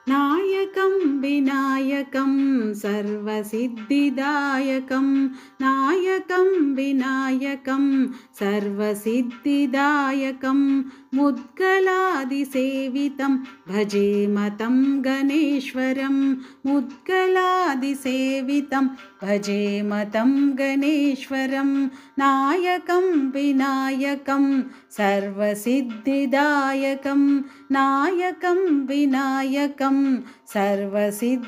नायकं विनायकं सर्वसिद्धिदायकं नायकं विनायकं सर्वसिद्धिदायकं मुद्गलादिसेवितं भजेम तं गणेश्वरं मुद्गलादिसेवितं भजेम तं गणेश्वरं नायकं विनायकं सर्वसिद्धिदायकं नायकं विनायकं सर्वसिद्धिदायकम्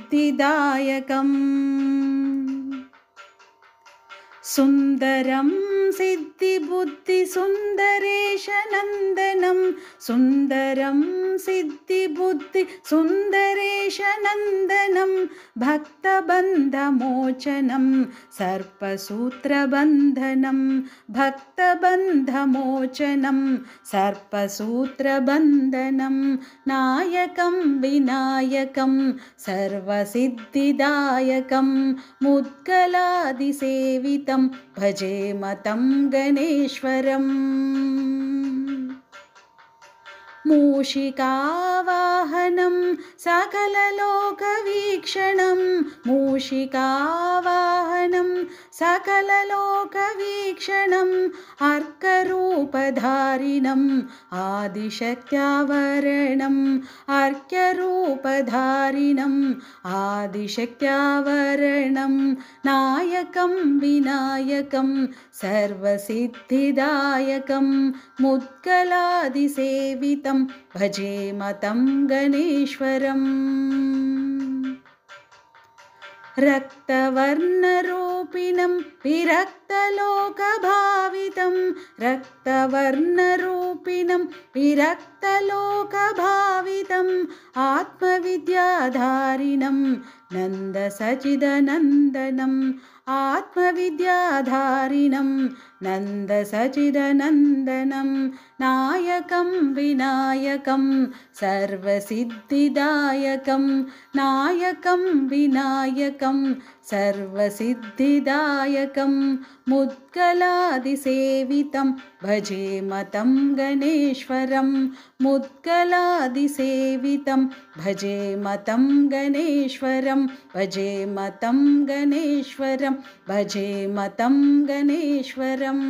सुन्दरं सिद्धिबुद्धिसुन्दरेशनन्दनं सुन्दरं सिद्धिबुद्धिसुन्दरेशनन्दनं भक्तबन्धमोचनं सर्पसूत्रबन्धनं भक्तबन्धमोचनं सर्पसूत्रबन्धनं नायकं विनायकं सर्वसिद्धिदायकं मुद्गलादिसेवितं भजेम तं गणेश्वरम् मूषिकावाहनं सकललोकवीक्षणं मूषिकावाहनं सकललोकवीक्षणम् अर्करूपधारिणम् आदिशक्त्यावरणम् अर्क्यरूपधारिणम् आदिशक्त्यावरणं नायकं विनायकं सर्वसिद्धिदायकं मुद्गलादिसेवितं भजेम तं गणेश्वरम् रक्तवर्णरूपिणं विरक्तलोकभावितं रक्तवर्णरूपिणं विरक्तलोकभावितम् आत्मविद्याधारिणं नन्दसचिदनन्दनम् आत्मविद्याधारिणं नन्दसचिदनन्दनं नायकं विनायकं सर्वसिद्धिदायकं नायकं विनायकं सर्वसिद्धिदायकं मुद्गलादिसेवितं भजेम तं गणेश्वरं मुद्गलादिसेवितं भजेम तं गणेश्वरं भजेम तं गणेश्वरं भजेम तं गणेश्वरम्